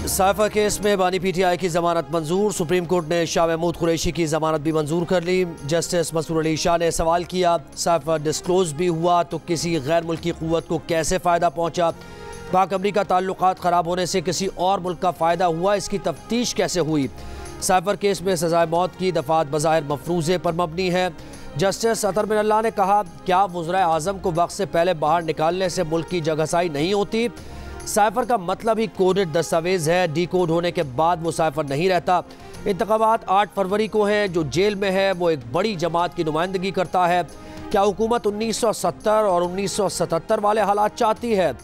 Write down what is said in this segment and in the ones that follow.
Cipher case में बानी PTI की जमानत मंजूर। सुप्रीम कोर्ट ने शाह महमूद कुरैशी की जमानत भी मंजूर कर ली। जस्टिस मसूर अली शाह ने सवाल किया, साइफर डिस्क्लोज भी हुआ तो किसी गैर मुल्की क़ुव्वत को कैसे फ़ायदा पहुँचा? पाक अमरीका ताल्लुकात ख़राब होने से किसी और मुल्क का फ़ायदा हुआ, इसकी तफ्तीश कैसे हुई? साइफर केस में सज़ाए मौत की दफ़ात बज़ाहिर मफरूज़े पर मबनी है। जस्टिस अतर बिन अल्लाह ने कहा, क्या वज़ीर आज़म को वक्त से पहले बाहर निकालने से मुल्क की जगहसाई नहीं होती? साइफर का मतलब ही कोडेड दस्तावेज़ है, डी कोड होने के बाद वो साइफर नहीं रहता। इंतखाबात 8 फरवरी को हैं, जो जेल में है वो एक बड़ी जमात की नुमाइंदगी करता है। क्या हुकूमत 1970 और 1977 वाले हालात चाहती है?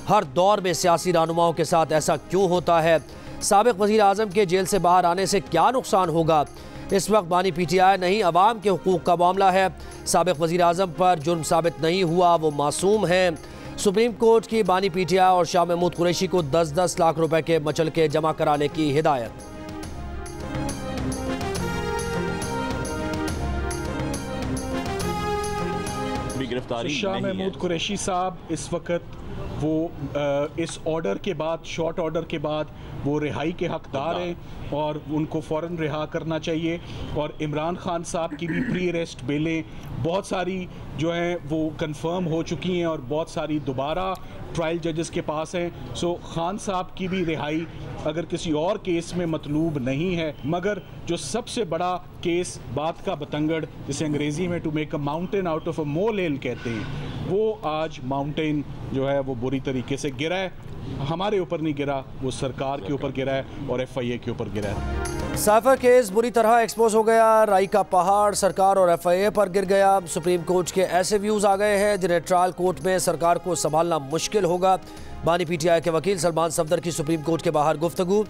हर दौर में सियासी रहनुमाओं के साथ ऐसा क्यों होता है? साबिक वज़ीर आज़म के जेल से बाहर आने से क्या नुकसान होगा? इस वक्त बानी पीटीआई नहीं, अवाम के हुकूक का मामला है। साबिक वज़ीर आज़म पर जुर्म साबित नहीं हुआ, वो मासूम हैं। सुप्रीम कोर्ट की बानी पीटीआई और शाह महमूद कुरैशी को 10-10 लाख रुपए के मचलके जमा कराने की हिदायत। शाह महमूद कुरैशी साहब इस वक्त वो इस ऑर्डर के बाद, शॉर्ट ऑर्डर के बाद वो रिहाई के हकदार हैं और उनको फ़ौरन रिहा करना चाहिए। और इमरान खान साहब की भी प्री अरेस्ट बेलें बहुत सारी जो हैं वो कंफर्म हो चुकी हैं और बहुत सारी दोबारा ट्रायल जजेस के पास हैं। सो खान साहब की भी रिहाई अगर किसी और केस में मतलूब नहीं है, मगर जो सबसे बड़ा केस बात का बतंगड़, जिसे अंग्रेज़ी में to make a mountain out of a molehill कहते हैं, वो आज माउंटेन जो है वो बुरी तरीके से गिरा है। हमारे ऊपर नहीं गिरा, वो सरकार के ऊपर गिरा है और FIA के ऊपर गिरा है। साइफर केस बुरी तरह एक्सपोज हो गया। राई का पहाड़ सरकार और FIA पर गिर गया। सुप्रीम कोर्ट के ऐसे व्यूज़ आ गए हैं जिन्हें ट्रायल कोर्ट में सरकार को संभालना मुश्किल होगा। बानी पीटीआई के वकील सलमान सफदर की सुप्रीम कोर्ट के बाहर गुफ्तगू।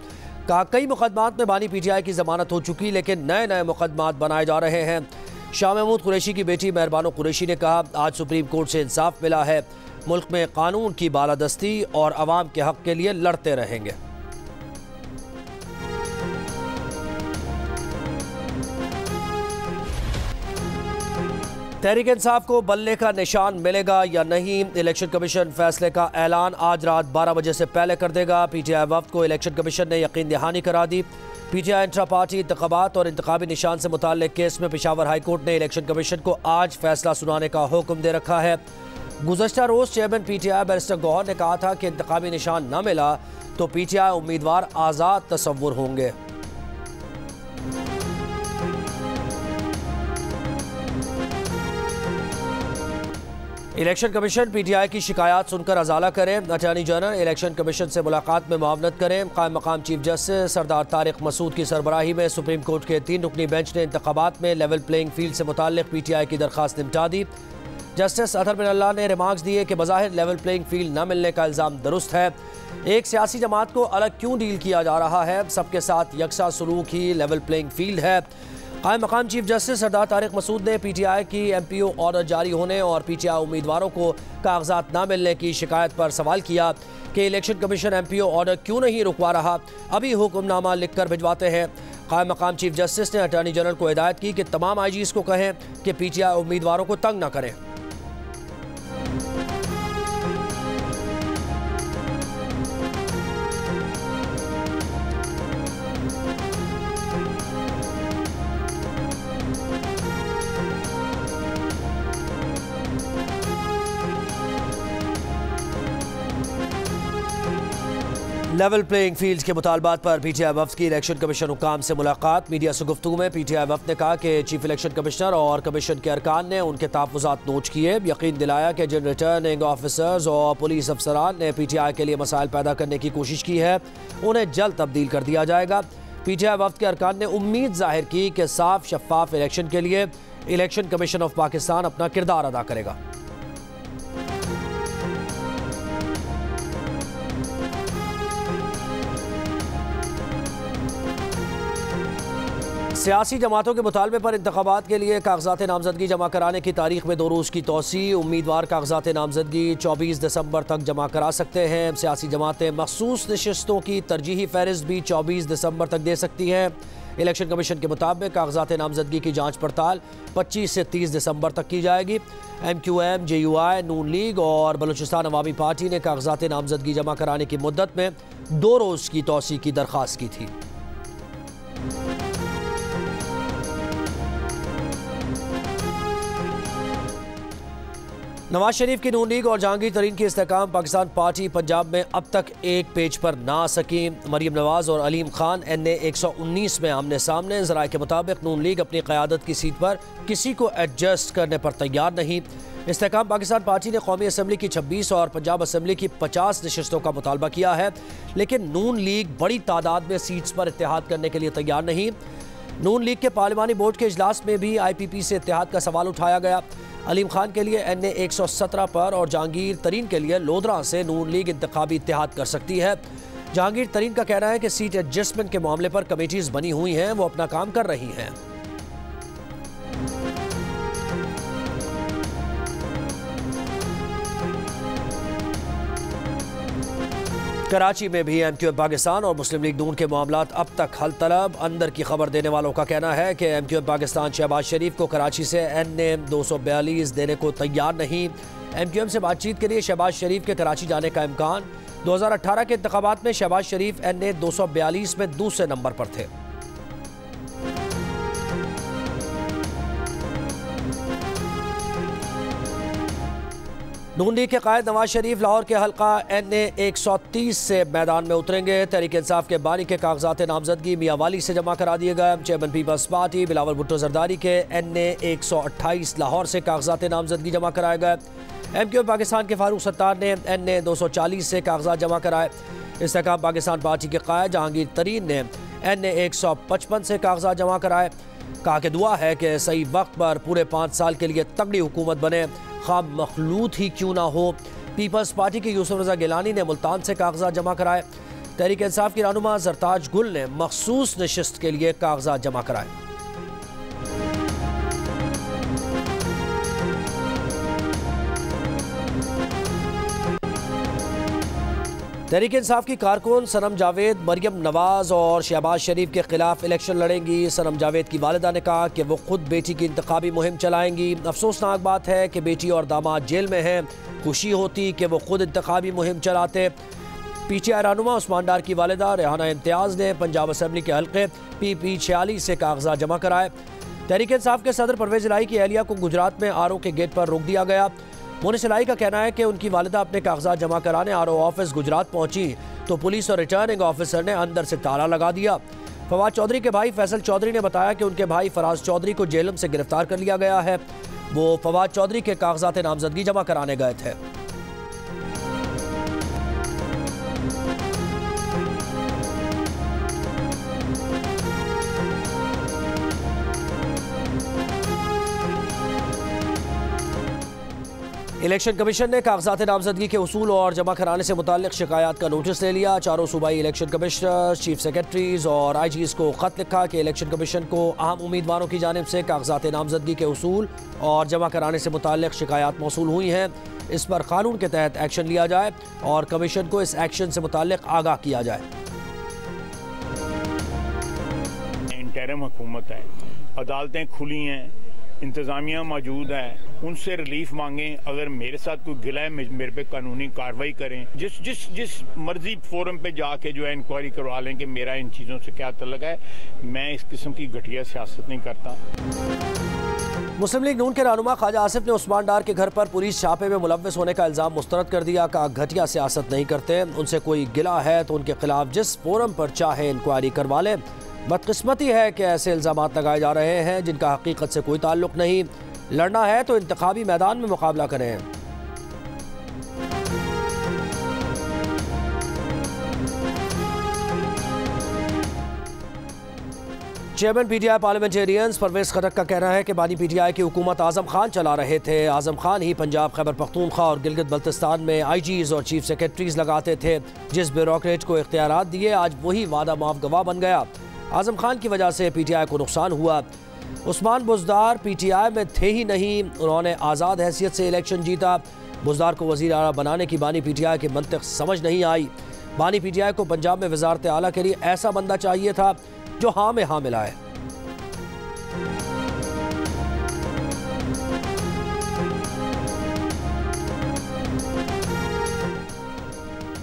कहा, कई मुकदमात में बानी पीटीआई की जमानत हो चुकी, लेकिन नए नए मुकदमात बनाए जा रहे हैं। शाह महमूद कुरैशी की बेटी मेहरबानो कुरैशी ने कहा, आज सुप्रीम कोर्ट से इंसाफ मिला है, मुल्क में कानून की बालादस्ती और अवाम के हक के लिए लड़ते रहेंगे। तहरीक इंसाफ को बल्ले का निशान मिलेगा या नहीं? इलेक्शन कमीशन फैसले का ऐलान आज रात 12 बजे से पहले कर देगा। पीटीआई वफ्द को इलेक्शन कमीशन ने यकीन दहानी करा दी। पीटीआई इंट्रा पार्टी इंतखाबात और इंतखाबी निशान से मुताल्लिक केस में पेशावर हाई कोर्ट ने इलेक्शन कमीशन को आज फैसला सुनाने का हुक्म दे रखा है। गुज़श्ता रोज़ चेयरमैन पीटीआई बैरिस्टर गौहर ने कहा था कि इंतखाबी निशान न मिला तो पीटीआई उम्मीदवार आज़ाद तस्वुर होंगे। इलेक्शन कमीशन पीटीआई की शिकायत सुनकर अजाला करें। अटॉर्नी जनरल इलेक्शन कमीशन से मुलाकात में मुआवनत करें। कायम मकाम चीफ जस्टिस सरदार तारिक मसूद की सरबराही में सुप्रीम कोर्ट के 3 रुकनी बेंच ने इंतखाबात में लेवल प्लेइंग फील्ड से मुताल्लिक पीटीआई की दरख्वास्त निपटा दी। जस्टिस अतर बिन अल्लाह ने रिमार्क्स दिए कि बज़ाहिर लेवल प्लेइंग फील्ड न मिलने का इल्ज़ाम दुरुस्त है। एक सियासी जमात को अलग क्यों डील किया जा रहा है? सबके साथ यकसा सलूक ही लेवल प्लेइंग फील्ड है। कायम मकाम चीफ जस्टिस सरदार तारिक मसूद ने पीटीआई की MPO ऑर्डर जारी होने और पीटीआई उम्मीदवारों को कागजात न मिलने की शिकायत पर सवाल किया कि इलेक्शन कमीशन MPO ऑर्डर क्यों नहीं रुकवा रहा, अभी हुक्मनामा लिख कर भिजवाते हैं। कायम मकाम चीफ जस्टिस ने अटॉर्नी जनरल को हिदायत की कि तमाम IGs को कहें कि पीटीआई उम्मीदवारों को तंग न करें। लेवल प्लेइंग फील्ड के मुतालबात पर पीटीआई वफ्द की इलेक्शन कमीशन हुकाम से मुलाकात। मीडिया से गुफ्तगू में पीटीआई वफ्द ने कहा कि चीफ इलेक्शन कमिश्नर और कमीशन के अरकान ने उनके तहफ़्फ़ुज़ात नोट किए। यकीन दिलाया कि जिन रिटर्निंग ऑफिसर्स और पुलिस अफसरान ने पीटीआई के लिए मसाइल पैदा करने की कोशिश की है, उन्हें जल्द तब्दील कर दिया जाएगा। पीटीआई वफ्द के अरकान ने उम्मीद जाहिर की कि साफ शफाफ इलेक्शन के लिए इलेक्शन कमीशन ऑफ पाकिस्तान अपना किरदार अदा करेगा। सियासी जमातों के मुतालबे पर इंतखाबात के लिए कागजात नामजदगी जमा कराने की तारीख में 2 रोज़ की तोसी। उम्मीदवार कागजात नामजदगी 24 दिसंबर तक जमा करा सकते हैं। सियासी जमातें मखसूस नशिस्तों की तरजीही फहरिस्त भी 24 दिसंबर तक दे सकती हैं। इलेक्शन कमीशन के मुताबिक कागजात नामजदगी की जांच पड़ताल 25 से 30 दिसंबर तक की जाएगी। MQM, JUI, नून लीग और बलूचिस्तान अवामी पार्टी ने कागजात नामजदगी जमा कराने की मुद्दत में 2 रोज़ की तौसी की दरख्वास्त की थी। नवाज शरीफ की नून लीग और जहांगीर तरीन की इस्तेकाम पाकिस्तान पार्टी पंजाब में अब तक एक पेज पर ना आ सकी। मरियम नवाज और अलीम खान NA 119 में आमने सामने। ज़राए के मुताबिक नून लीग अपनी क़यादत की सीट पर किसी को एडजस्ट करने पर तैयार नहीं। इस्तेकाम पाकिस्तान पार्टी ने कौमी असम्बली की 26 और पंजाब असम्बली की 50 नशिस्तों का मुतालबा किया है, लेकिन नून लीग बड़ी तादाद में सीट्स पर इत्तेहाद करने के लिए तैयार नहीं। नून लीग के पार्लिमानी बोर्ड के इजलास में भी IPP से इत्तेहाद का सवाल उठाया गया। अलीम खान के लिए NA 117 पर और जहांगीर तरीन के लिए लोधरा से नून लीग इंतखाबी इत्तेहाद कर सकती है। जहांगीर तरीन का कहना है कि सीट एडजस्टमेंट के मामले पर कमेटीज बनी हुई हैं, वो अपना काम कर रही हैं। कराची में भी MQM पाकिस्तान और मुस्लिम लीग नून के मामलात अब तक हल तलब। अंदर की खबर देने वालों का कहना है कि MQM पाकिस्तान शहबाज शरीफ को कराची से NA 242 देने को तैयार नहीं। MQM से बातचीत के लिए शहबाज शरीफ के कराची जाने का इम्कान। 2018 के इंतखाबात में शहबाज शरीफ NA 242 में दूसरे नंबर पर थे। नून लीग के कायद नवाज शरीफ लाहौर के हल्का NA 130 से मैदान में उतरेंगे। तहरीक इंसाफ के बानी के कागजात नामजदगी मियाँवाली से जमा करा दिए गए। Chairman peoples party Bilawal Bhutto Zardari के NA 128 लाहौर से कागजात नामजदगी जमा कराए गए। MQM पाकिस्तान के फारूक सत्तार ने NA 240 से कागजात जमा कराए। इस्तेकाम पाकिस्तान पार्टी के कायद जहांगीर तरीन ने NA 155 से कागजात जमा कराए। कहा कि दुआ है कि सही वक्त पर पूरे 5 साल के लिए तगड़ी हुकूमत बने, खाब मखलूत ही क्यों ना हो। पीपल्स पार्टी के यूसुफ रजा गिलानी ने मुल्तान से कागजात जमा कराए। तहरीक इंसाफ की रहनुमा जरताज गुल ने मखसूस नशिस्त के लिए कागजात जमा कराए। तहरीक इंसाफ की कारकुन सनम जावेद मरियम नवाज और शहबाज शरीफ के खिलाफ इलेक्शन लड़ेंगी। सनम जावेद की वालिदा ने कहा कि वो खुद बेटी की इंतखाबी मुहिम चलाएंगी। अफसोसनाक बात है कि बेटी और दामाद जेल में हैं। खुशी होती कि वो खुद इंतखाबी मुहिम चलाते। PTI रहनुमा उस्मान डार की वालिदा रेहाना इम्तियाज़ ने पंजाब असम्बली के हल्के PP 46 से कागजात जमा कराए। तहरीक इंसाफ के सदर परवेज इलाही की अहलिया को गुजरात में RO के गेट पर रोक दिया गया। मोनिस इलाही का कहना है कि उनकी वालिदा अपने कागजात जमा कराने RO ऑफिस गुजरात पहुंची तो पुलिस और रिटर्निंग ऑफिसर ने अंदर से ताला लगा दिया। फवाद चौधरी के भाई फैसल चौधरी ने बताया कि उनके भाई फराज चौधरी को जेलम से गिरफ्तार कर लिया गया है। वो फवाद चौधरी के कागजात नामजदगी जमा कराने गए थे। इलेक्शन कमीशन ने कागजात नामजदगी के उसूल और जमा कराने से मुताल्लिक शिकायत का नोटिस ले लिया। चारों सूबाई इलेक्शन कमिश्नर, चीफ सेक्रेटरीज और IGs को खत लिखा कि इलेक्शन कमीशन को अहम उम्मीदवारों की जानिब से कागजात नामजदगी के उसूल और जमा कराने से मुताल्लिक शिकायत मौसूल हुई हैं। इस पर कानून के तहत एक्शन लिया जाए और कमीशन को इस एक्शन से मुताल्लिक आगाह किया जाए। इंटरिम हुकूमत है, अदालतें खुली हैं, इंतज़ामिया मौजूद है, उनसे रिलीफ मांगें। अगर मेरे साथ कोई गिला है मेरे पे कानूनी कार्रवाई करें। जिस मर्जी फोरम पे जाके जो है इंक्वायरी करवा लें कि मेरा इन चीज़ों से क्या तल्लुक़ है। मैं इस किस्म की घटिया सियासत नहीं करता। मुस्लिम लीग नून के रहनुमा ख्वाजा आसिफ ने उस्मान डार के घर पर पुलिस छापे में मुलव्वस होने का इल्ज़ाम मुस्तरद कर दिया। कहा घटिया सियासत नहीं करते, उनसे कोई गिला है तो उनके खिलाफ जिस फोरम पर चाहे इंक्वायरी करवा लें। बदकिस्मती है कि ऐसे इल्ज़ामात लगाए जा रहे हैं जिनका हकीकत से कोई ताल्लुक़ नहीं। लड़ना है तो इंतखाबी मैदान में मुकाबला करें। चेयरमैन PTI पार्लियामेंटेरियंस परवेज खटक का कहना है कि बानी PTI की हुकूमत आजम खान चला रहे थे। आजम खान ही पंजाब, खैबर पख्तूनख्वा और गिलगित बल्तिस्तान में IGs और चीफ सेक्रेटरीज लगाते थे। जिस ब्यूरोक्रेट को इख्तियारात दिए आज वही वादा माफ गवाह बन गया। आजम खान की वजह से PTI को नुकसान हुआ। उस्मान बुज़दार PTI में थे ही नहीं, उन्होंने आज़ाद हैसियत से इलेक्शन जीता। बुज़दार को वज़ीर आला बनाने की बानी PTI की मंतिक़ समझ नहीं आई। बानी PTI को पंजाब में वज़ारत आला के लिए ऐसा बंदा चाहिए था जो हाँ में हाँ मिलाए।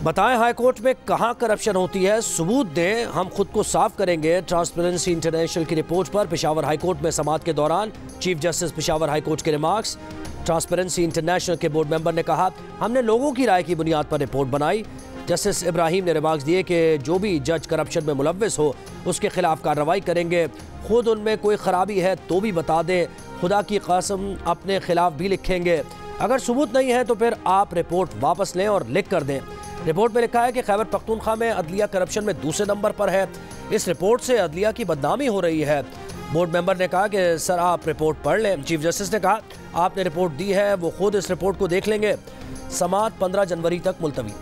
बताएं हाईकोर्ट में कहां करप्शन होती है, सबूत दें, हम खुद को साफ करेंगे। ट्रांसपेरेंसी इंटरनेशनल की रिपोर्ट पर पेशावर हाईकोर्ट में समाअत के दौरान चीफ जस्टिस पेशावर हाईकोर्ट के रिमार्क्स। ट्रांसपेरेंसी इंटरनेशनल के बोर्ड मेंबर ने कहा, हमने लोगों की राय की बुनियाद पर रिपोर्ट बनाई। जस्टिस इब्राहिम ने रिमार्क्स दिए कि जो भी जज करप्शन में मुलव्विस हो उसके खिलाफ कार्रवाई करेंगे। खुद उनमें कोई खराबी है तो भी बता दें, खुदा की कसम अपने खिलाफ भी लिखेंगे। अगर सबूत नहीं है तो फिर आप रिपोर्ट वापस लें और लिख कर दें। रिपोर्ट में लिखा है कि खैबर पख्तूनख्वा में अदलिया करप्शन में दूसरे नंबर पर है। इस रिपोर्ट से अदलिया की बदनामी हो रही है। बोर्ड मेंबर ने कहा कि सर आप रिपोर्ट पढ़ लें। चीफ जस्टिस ने कहा आपने रिपोर्ट दी है, वो खुद इस रिपोर्ट को देख लेंगे। समाअत 15 जनवरी तक मुलतवी।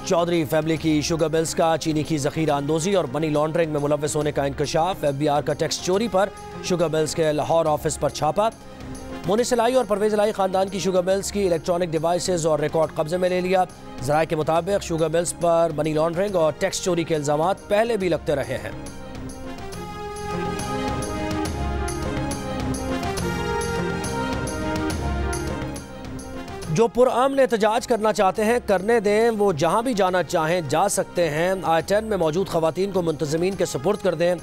चौधरी फैमिली की शुगर मिल्स का चीनी की जखीरा अंदोजी और मनी लॉन्ड्रिंग में मुलव्विस होने का इंकशाफ। FBI का टैक्स चोरी पर शुगर मिल्स के लाहौर ऑफिस पर छापा। मोनिस लाई और परवेज लाई खानदान की शुगर मिल्स की इलेक्ट्रॉनिक डिवाइसेज और रिकॉर्ड कब्जे में ले लिया। जराये के मुताबिक शुगर मिल्स पर मनी लॉन्ड्रिंग और टैक्स चोरी के इल्जाम पहले भी लगते रहे हैं। जो पुरअमन एहतजाज करना चाहते हैं करने दें, वो जहां भी जाना चाहें जा सकते हैं। I-10 में मौजूद खवातीन को मुंतज़मीन के सुपुर्द कर दें।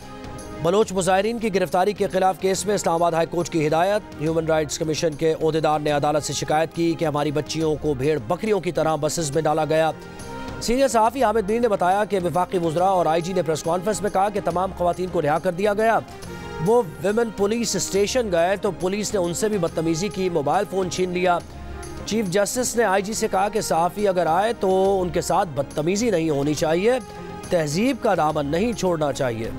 बलोच मुजाहिरीन की गिरफ्तारी के खिलाफ केस में इस्लामाबाद हाई कोर्ट की हिदायत। ह्यूमन राइट्स कमीशन के ओहदेदार ने अदालत से शिकायत की कि हमारी बच्चियों को भेड़ बकरियों की तरह बसेस में डाला गया। सीनियर सहाफ़ी हामिद मीर ने बताया कि वफाकी वुज़रा और IG ने प्रेस कॉन्फ्रेंस में कहा कि तमाम खवातीन को रिहा कर दिया गया। वो विमेन पुलिस स्टेशन गए तो पुलिस ने उनसे भी बदतमीज़ी की, मोबाइल फ़ोन छीन लिया। चीफ जस्टिस ने IG से कहा कि सहाफ़ी अगर आए तो उनके साथ बदतमीज़ी नहीं होनी चाहिए, तहजीब का दामन नहीं छोड़ना चाहिए।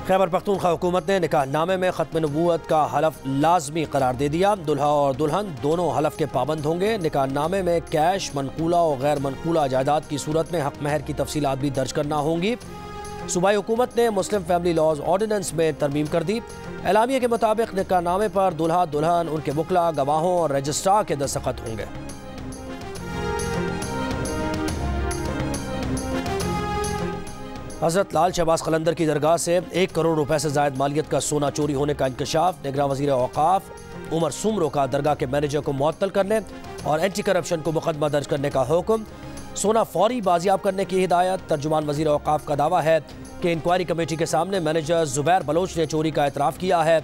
खैबर पख्तूनख्वा हुकूमत ने निकाहनामे में ख़त्म नबूवत का हलफ लाजमी करार दे दिया। दुल्हा और दुल्हन दोनों हलफ के पाबंद होंगे। निकाहनामे में कैश, मनकूला और गैर मनकूला जायदाद की सूरत में हक महर की तफसीलात भी दर्ज करना होंगी। सूबाई हुकूमत ने मुस्लिम फैमिली लॉज ऑर्डिनेंस में तरमीम कर दी। एलामिया के मुताबिक निकाहनामे पर दुल्हा दुल्हन, उनके वकला, गवाहों और रजिस्ट्रार के दस्तखत होंगे। हज़रत लाल शहबाज कलंदर की दरगाह से 1 करोड़ रुपए से ज़ायद मालियत का सोना चोरी होने का इंकशाफ। निगरान वज़ीर औक़ाफ़ उमर सुमरो का दरगाह के मैनेजर को मुअत्तल करने और एंटी करप्शन को मुकदमा दर्ज करने का हुक्म। सोना फौरी बाजियाब करने की हिदायत। तर्जुमान वज़ीर औक़ाफ़ का दावा है कि इंक्वायरी कमेटी के सामने मैनेजर ज़ुबैर बलोच ने चोरी का एतराफ़ किया है।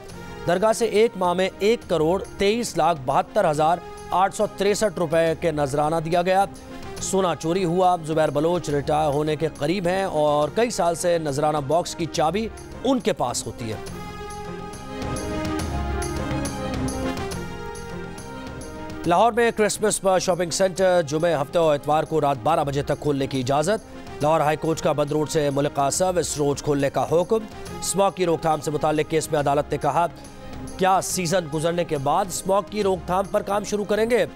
दरगाह से एक माह में 1 करोड़ 23,72,863 रुपए के नजराना दिया गया। सोना चोरी हुआ। ज़ुबैर बलोच रिटायर होने के करीब हैं और कई साल से नजराना बॉक्स की चाबी उनके पास होती है। लाहौर में क्रिसमस पर शॉपिंग सेंटर जुमे, हफ्ते और इतवार को रात 12 बजे तक खोलने की इजाज़त। लाहौर हाई कोर्ट का बंद रोड से मुल्का सर्विस रोड खोलने का हुक्म। स्मॉग की रोकथाम से मुताल्लिक केस में अदालत ने कहा, क्या सीजन गुजरने के बाद स्मॉग की रोकथाम पर काम शुरू करेंगे?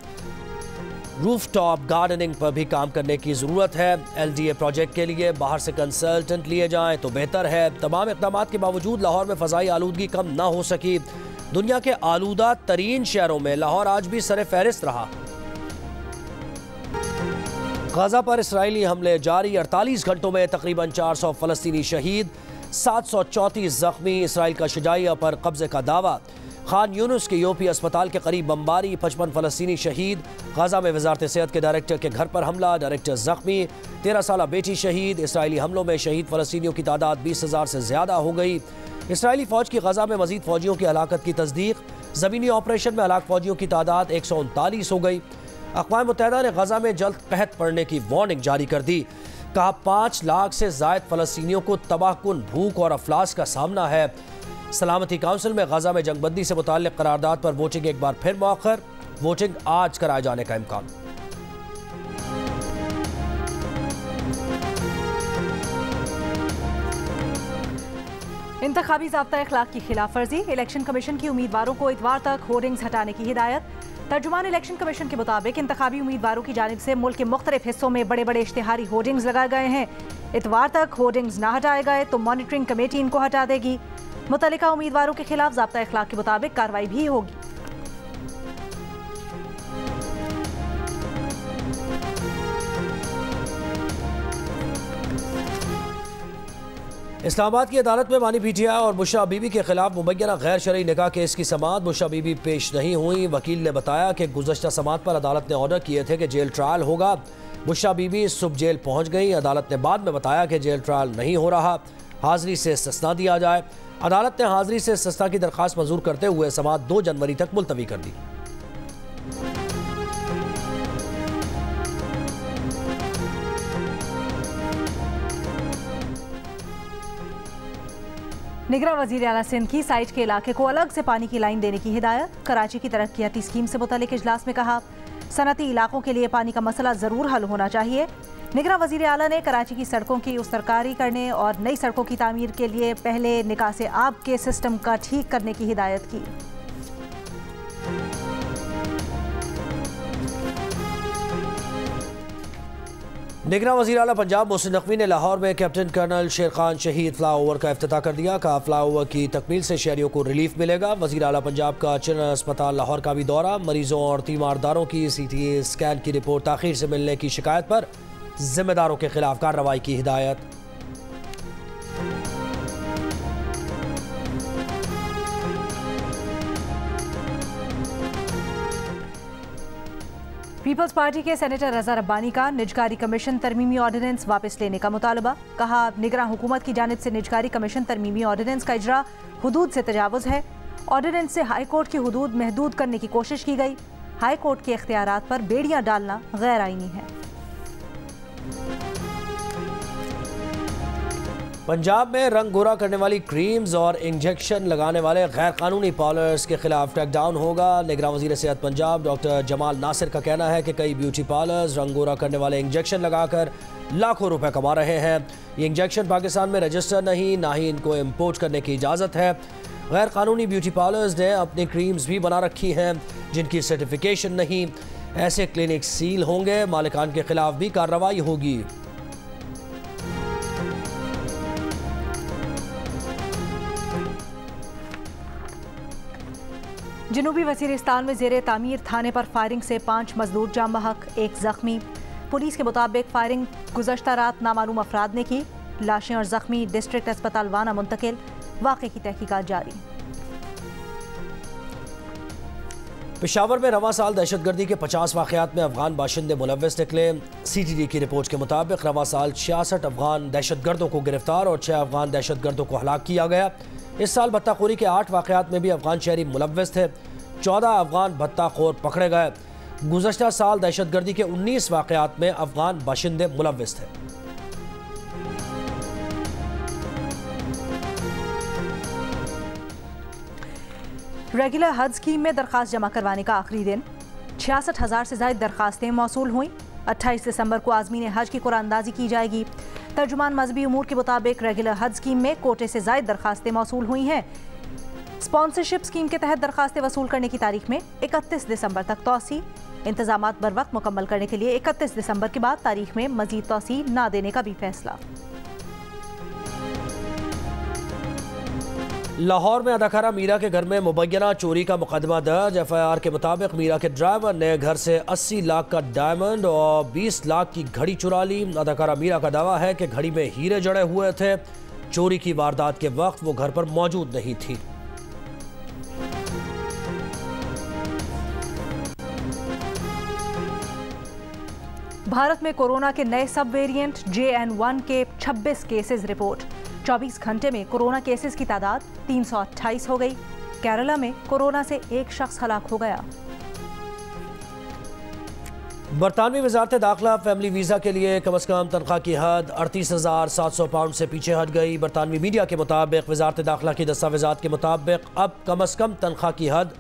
रूफटॉप गार्डनिंग पर भी काम करने की ज़रूरत है। LDA प्रोजेक्ट के लिए बाहर से कंसल्टेंट लिए जाएं तो बेहतर है। तमाम इक़दामात के बावजूद लाहौर में फ़ज़ाई आलूदगी कम ना हो सकी। दुनिया के आलूदा तरीन शहरों में लाहौर आज भी सरे फहरिस्त रहा। गाज़ा पर इसराइली हमले जारी। 48 घंटों में तकरीबन 400 फ़लस्तीनी शहीद, 734 ज़ख्मी। इसराइल का शुजाइया पर कब्जे का दावा। खान यूनुस के यूपी अस्पताल के करीब बमबारी, 55 फ़लस्तीनी शहीद। गाज़ा में वज़ारत सेहत के डायरेक्टर के घर पर हमला, डायरेक्टर ज़ख्मी। 13 साला बेटी शहीद। इसराइली हमलों में शहीद फ़लस्तीनियों की तादाद 20,000 से ज़्यादा हो गई। इसराइली फ़ौज की गाज़ा में मज़ीद फ़ौजियों की हलाकत की तस्दीक। ज़मीनी ऑपरेशन में हलाक फ़ौजियों की तादाद 139 हो गई। अक़वाम मुत्तहिदा ने गाज़ा में जल्द कहत पड़ने की वार्निंग जारी कर दी। कहा 5 लाख से ज़ायद फ़लस्तीनियों को तबाहकुन भूख और अफलास का सामना है। सलामती काउंसिल में गाज़ा में जंगबंदी से मुताल्लिक़ करारदाद पर वोटिंग एक बार फिर मौखर। वोटिंग आज कराए जाने का इम्कान। इंतखाबी ज़ाब्ता इखलाक की खिलाफ वर्जी। इलेक्शन कमीशन की उम्मीदवारों को इतवार तक होर्डिंग्स हटाने की हिदायत। तर्जुमान इलेक्शन कमीशन के मुताबिक इंतखाबी उम्मीदवारों की जानिब से मुल्क के मुख्तलिफ हिस्सों में बड़े बड़े इश्तिहारी होर्डिंग्स लगाए गए हैं। इतवार तक होर्डिंग्स ना हटाए गए तो मॉनिटरिंग कमेटी इनको हटा देगी। मुतल्लिका उम्मीदवारों के खिलाफ ज़ाब्ता इखलाक के मुताबिक कार्रवाई भी होगी। इस्लामाबाद की अदालत में बानी पीटीआई और बुशरा बीबी के खिलाफ मुबैना गैर शरई निकाह केस की समाअत बुशरा बीबी पेश नहीं हुई। वकील ने बताया कि गुज़श्ता समाअत पर अदालत ने ऑर्डर किए थे कि जेल ट्रायल होगा। बुशरा बीबी सुबह जेल पहुंच गई। अदालत ने बाद में बताया कि जेल ट्रायल नहीं हो रहा, हाजिरी से इस्तिस्ना दिया जाए। अदालत ने हाजिरी से इस्तिस्ना की दरख्वास्त मंजूर करते हुए समाअत 2 जनवरी तक मुलतवी कर दी। निगरान वज़ीर आला सिंध की साइट के इलाके को अलग से पानी की लाइन देने की हिदायत। कराची की तरक्याती स्कीम से मुतालिक इजलास में कहा, सनती इलाकों के लिए पानी का मसला ज़रूर हल होना चाहिए। निगरान वज़ीर आला ने कराची की सड़कों की उस्तरकारी करने और नई सड़कों की तामीर के लिए पहले निकासे आब के सिस्टम का ठीक करने की हिदायत की। निगरान वज़ीर आला पंजाब मोहसिन नकवी ने लाहौर में कैप्टन कर्नल शेर खान शहीद फ्लाईओवर का इफ्तिताह कर दिया। कहा, फ्लाईओवर की तकमील से शहरियों को रिलीफ मिलेगा। वज़ीर आला पंजाब का चिल्ड्रन अस्पताल लाहौर का भी दौरा। मरीजों और तीमारदारों की CT स्कैन की रिपोर्ट ताख़ीर से मिलने की शिकायत पर जिम्मेदारों के खिलाफ कार्रवाई की हिदायत। पीपल्स पार्टी के सेनेटर रजा रब्बानी का निजकारी कमीशन तरमीमी ऑर्डिनेंस वापस लेने का मुतालबा। कहा, निगरान हुकूमत की जानिब से निजकारी कमीशन तरमीमी ऑर्डिनेंस का इजरा हुदूद से तजावुज़ है। ऑर्डिनेंस से हाई कोर्ट की हुदूद महदूद करने की कोशिश की गई। हाई कोर्ट के इख्तियारात पर बेड़ियां डालना गैर आईनी है। पंजाब में रंग गोरा करने वाली क्रीम्स और इंजेक्शन लगाने वाले गैर कानूनी पार्लर्स के खिलाफ क्रैकडाउन होगा। निगरान वज़ीर सेहत पंजाब डॉक्टर जमाल नासिर का कहना है कि कई ब्यूटी पार्लर्स रंग गोरा करने वाले इंजेक्शन लगाकर लाखों रुपए कमा रहे हैं। ये इंजेक्शन पाकिस्तान में रजिस्टर नहीं, ना ही इनको इम्पोर्ट करने की इजाज़त है। गैर कानूनी ब्यूटी पार्लर्स ने अपनी क्रीम्स भी बना रखी हैं जिनकी सर्टिफिकेशन नहीं। ऐसे क्लिनिक सील होंगे। मालिकान के खिलाफ भी कार्रवाई होगी। जनूबी वज़ीरिस्तान में ज़ेरे तामीर थाने पर फायरिंग से 5 मजदूर जाम बहक, 1 ज़ख्मी। पुलिस के मुताबिक फायरिंग गुज़श्ता रात नामालूम अफराद ने की। लाशें और ज़ख्मी डिस्ट्रिक्ट अस्पताल वाना मुंतकिल। वाक़े की तहकीकात जारी। पेशावर में रवां साल दहशतगर्दी के 50 वाक़यात में अफगान बाशिंदे मुलव्वस निकले। CTD की रिपोर्ट के मुताबिक रवां साल 66 अफगान दहशतगर्दों को गिरफ्तार और 6 अफगान दहशतगर्दों को हलाक किया गया। इस साल भत्ताखोरी के 8 वाक़यात में भी अफगान शहरी मुलव्वस थे। 14 अफगान भत्ताखोर पकड़े गए। गुज़श्ता साल दहशतगर्दी के 19 वाक़यात में अफगान बाशिंदे मुलव्वस थे। रेगुलर हज स्कीम में दरख्वास्त जमा करवाने का आखिरी दिन। 66,000 से ज़ायद दरख्वास्तें मौसूल हुई। 28 दिसंबर को आज़मीन हज की कुरानंदाजी की जाएगी। तर्जुमान मजहबी उमूर के मुताबिक रेगुलर हज स्कीम में कोटे से ज़ायद दरख्वास्तें मौसूल हुई हैं। स्पॉन्सरशिप स्कीम के तहत दरख्वास्तें वसूल करने की तारीख में 31 दिसंबर तक तौसी। इंतजामात बर वक्त मुकम्मल करने के लिए 31 दिसंबर के बाद तारीख में मजीद तौसी न देने का भी फैसला। लाहौर में अदाकारा मीरा के घर में मुबैना चोरी का मुकदमा दर्ज। FIR के मुताबिक मीरा के ड्राइवर ने घर से 80 लाख का डायमंड और 20 लाख की घड़ी चुरा ली। अदाकारा मीरा का दावा है कि घड़ी में हीरे जड़े हुए थे। चोरी की वारदात के वक्त वो घर पर मौजूद नहीं थी। भारत में कोरोना के नए सब वेरिएंट JN1 के 26 केसेस रिपोर्ट। 24 घंटे में कोरोना केसेस की तादाद 328 हो गई। केरला में कोरोना से एक शख्स हलाक हो गया। बरतानवी वजारत दाखिला फैमिली वीज़ा के लिए कम अज़ कम तनख्वाह की हद 38,700 पाउंड से पीछे हट गई। बरतानवी मीडिया के मुताबिक वजारत दाखिला की दस्तावेज़ात के मुताबिक अब कम अज़ कम तनख्वाह की हद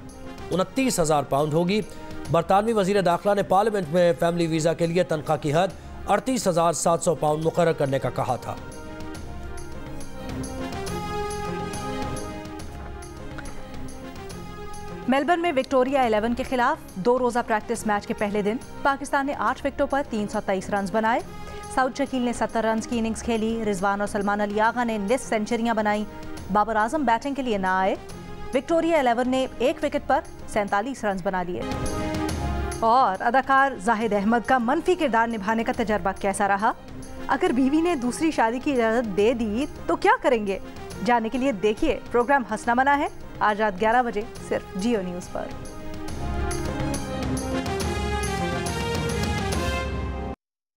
29,000 पाउंड होगी। बरतानवी वज़ीर दाखिला ने पार्लियामेंट में फैमिली वीज़ा के लिए तनख्वाह की हद 38,700 पाउंड मुकर्रर करने का कहा था। मेलबर्न में विक्टोरिया 11 के खिलाफ 2 रोज़ा प्रैक्टिस मैच के पहले दिन पाकिस्तान ने 8 विकेटों पर 323 रन बनाए। साउद शकील ने 70 रन की इनिंग्स खेली। रिजवान और सलमान अली आगा ने 19 सेंचुरियां बनाई। बाबर आजम बैटिंग के लिए ना आए। विक्टोरिया 11 ने 1 विकेट पर 47 रन बना लिए। और अदाकार जाहिद अहमद का मनफी किरदार निभाने का तजर्बा कैसा रहा? अगर बीवी ने दूसरी शादी की इजाज़त दे दी तो क्या करेंगे? जानने के लिए देखिए प्रोग्राम हंसना मना है आज रात 11 बजे सिर्फ जियो न्यूज़ पर।